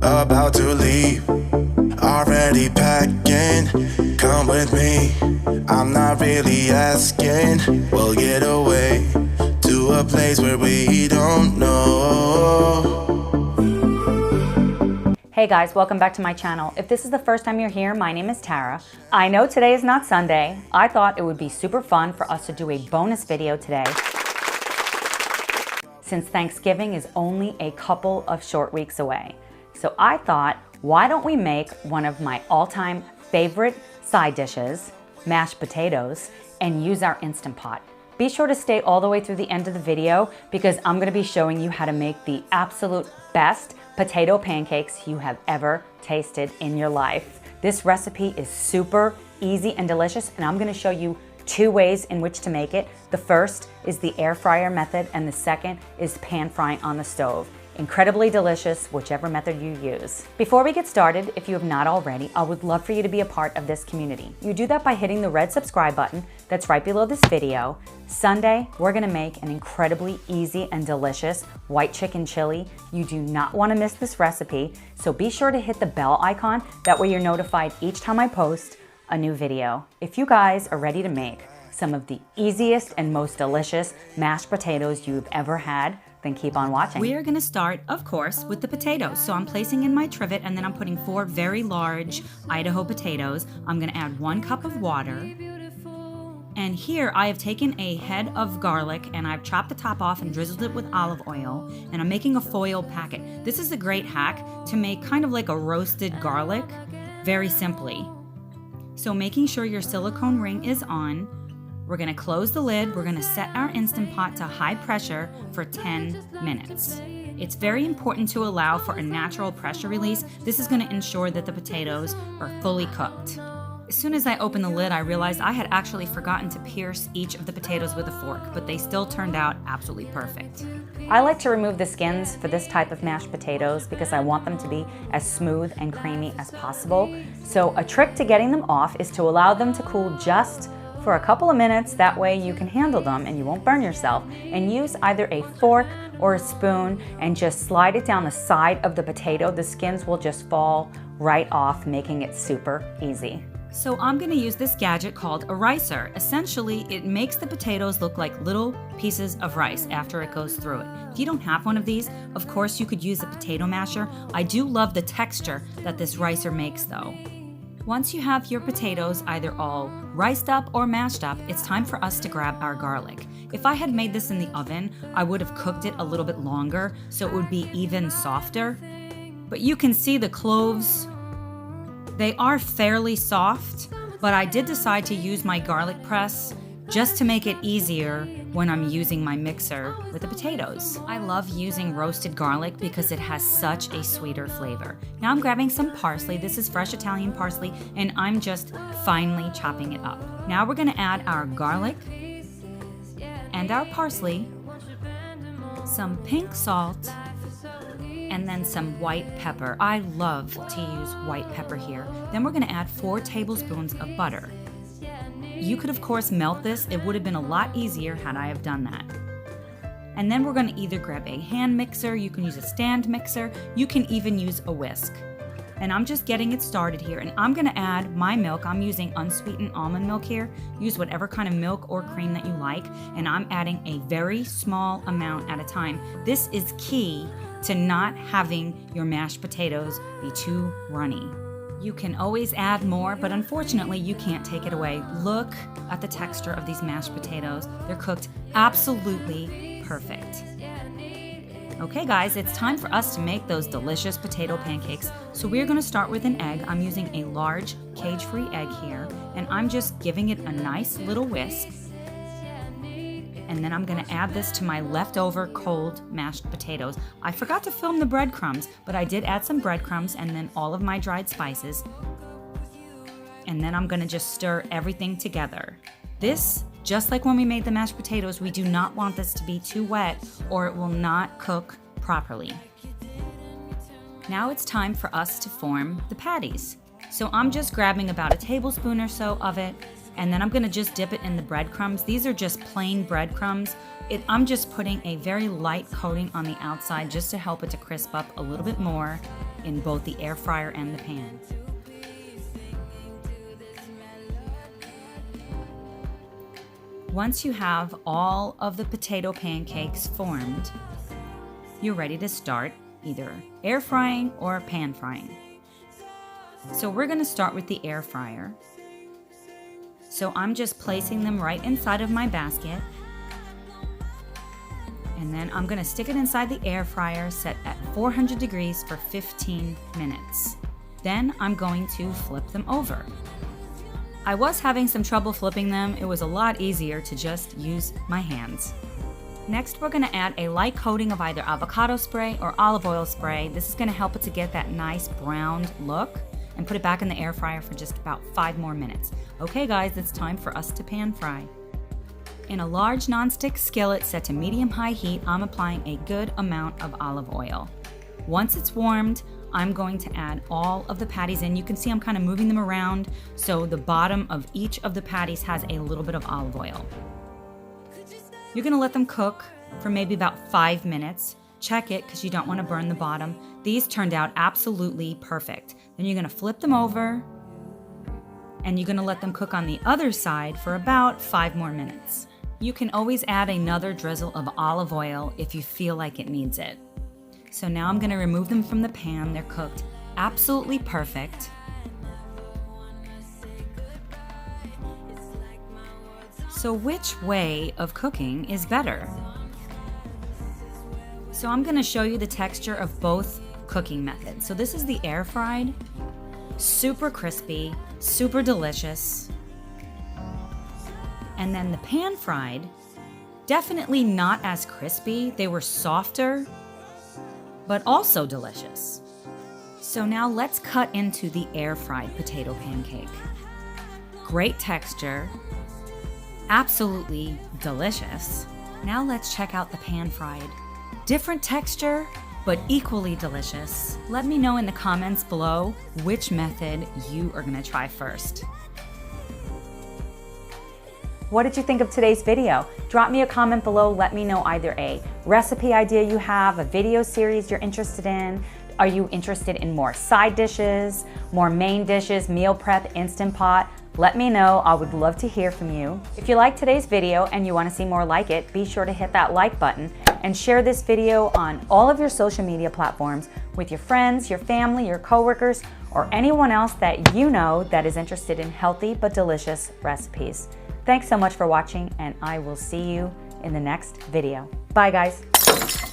about to leave, already packing. Come with me, I'm not really asking. We'll get away to a place where we don't know. Hey guys, welcome back to my channel. If this is the first time you're here, my name is Tara. I know today is not Sunday. I thought it would be super fun for us to do a bonus video today, since Thanksgiving is only a couple of short weeks away. So I thought, why don't we make one of my all-time favorite side dishes, mashed potatoes, and use our Instant Pot. Be sure to stay all the way through the end of the video because I'm gonna be showing you how to make the absolute best potato pancakes you have ever tasted in your life. This recipe is super easy and delicious, and I'm gonna show you two ways in which to make it. The first is the air fryer method, and the second is pan frying on the stove. Incredibly delicious, whichever method you use. Before we get started, if you have not already, I would love for you to be a part of this community. You do that by hitting the red subscribe button that's right below this video. Sunday, we're gonna make an incredibly easy and delicious white chicken chili. You do not wanna miss this recipe, so be sure to hit the bell icon. That way you're notified each time I post a new video. If you guys are ready to make some of the easiest and most delicious mashed potatoes you've ever had, then keep on watching. We are going to start, of course, with the potatoes. So I'm placing in my trivet, and then I'm putting 4 very large Idaho potatoes. I'm going to add 1 cup of water. And here I have taken a head of garlic and I've chopped the top off and drizzled it with olive oil, and I'm making a foil packet. This is a great hack to make kind of like a roasted garlic, very simply. So making sure your silicone ring is on. We're gonna close the lid. We're gonna set our Instant Pot to high pressure for 10 minutes. It's very important to allow for a natural pressure release. This is gonna ensure that the potatoes are fully cooked. As soon as I opened the lid, I realized I had actually forgotten to pierce each of the potatoes with a fork, but they still turned out absolutely perfect. I like to remove the skins for this type of mashed potatoes because I want them to be as smooth and creamy as possible. So a trick to getting them off is to allow them to cool just for a couple of minutes. That way you can handle them and you won't burn yourself. And use either a fork or a spoon and just slide it down the side of the potato. The skins will just fall right off, making it super easy. So I'm going to use this gadget called a ricer. Essentially, it makes the potatoes look like little pieces of rice after it goes through it. If you don't have one of these, of course you could use a potato masher. I do love the texture that this ricer makes though. Once you have your potatoes either all riced up or mashed up, it's time for us to grab our garlic. If I had made this in the oven, I would have cooked it a little bit longer so it would be even softer. But you can see the cloves, they are fairly soft, but I did decide to use my garlic press just to make it easier when I'm using my mixer with the potatoes. I love using roasted garlic because it has such a sweeter flavor. Now I'm grabbing some parsley. This is fresh Italian parsley, and I'm just finely chopping it up. Now we're gonna add our garlic and our parsley, some pink salt, and then some white pepper. I love to use white pepper here. Then we're gonna add 4 tablespoons of butter. You could of course melt this. It would have been a lot easier had I have done that. And then we're gonna either grab a hand mixer, you can use a stand mixer, you can even use a whisk. And I'm just getting it started here, and I'm gonna add my milk. I'm using unsweetened almond milk here. Use whatever kind of milk or cream that you like, and I'm adding a very small amount at a time. This is key to not having your mashed potatoes be too runny. You can always add more, but unfortunately you can't take it away. Look at the texture of these mashed potatoes. They're cooked absolutely perfect. Okay guys, it's time for us to make those delicious potato pancakes. So we're gonna start with an egg. I'm using a large cage-free egg here, and I'm just giving it a nice little whisk. And then I'm gonna add this to my leftover cold mashed potatoes. I forgot to film the breadcrumbs, but I did add some breadcrumbs and then all of my dried spices. And then I'm gonna just stir everything together. This, just like when we made the mashed potatoes, we do not want this to be too wet or it will not cook properly. Now it's time for us to form the patties. So I'm just grabbing about a tablespoon or so of it, and then I'm gonna just dip it in the breadcrumbs. These are just plain breadcrumbs. I'm just putting a very light coating on the outside just to help it to crisp up a little bit more. in both the air fryer and the pan. Once you have all of the potato pancakes formed, you're ready to start either air frying or pan frying. So we're going to start with the air fryer. So I'm just placing them right inside of my basket. And then I'm going to stick it inside the air fryer set at 400 degrees for 15 minutes. Then I'm going to flip them over. I was having some trouble flipping them. It was a lot easier to just use my hands. Next, we're going to add a light coating of either avocado spray or olive oil spray. This is going to help it to get that nice browned look, and put it back in the air fryer for just about 5 more minutes. Okay guys, it's time for us to pan fry. In a large nonstick skillet set to medium-high heat, I'm applying a good amount of olive oil. Once it's warmed, I'm going to add all of the patties in. You can see I'm kind of moving them around so the bottom of each of the patties has a little bit of olive oil. You're going to let them cook for maybe about 5 minutes. Check it because you don't want to burn the bottom. These turned out absolutely perfect. Then you're going to flip them over and you're going to let them cook on the other side for about 5 more minutes. You can always add another drizzle of olive oil if you feel like it needs it. So now I'm going to remove them from the pan. They're cooked absolutely perfect. So which way of cooking is better? So I'm going to show you the texture of both cooking methods. So this is the air fried, super crispy, super delicious. And then the pan fried, definitely not as crispy. They were softer, but also delicious. So now let's cut into the air fried potato pancake. Great texture, absolutely delicious. Now let's check out the pan fried. Different texture, but equally delicious. Let me know in the comments below which method you are gonna try first. What did you think of today's video? Drop me a comment below. Let me know either a recipe idea you have, a video series you're interested in. Are you interested in more side dishes, more main dishes, meal prep, Instant Pot? Let me know. I would love to hear from you. If you liked today's video and you want to see more like it, be sure to hit that like button and share this video on all of your social media platforms with your friends, your family, your coworkers, or anyone else that you know that is interested in healthy but delicious recipes. Thanks so much for watching, and I will see you in the next video. Bye guys.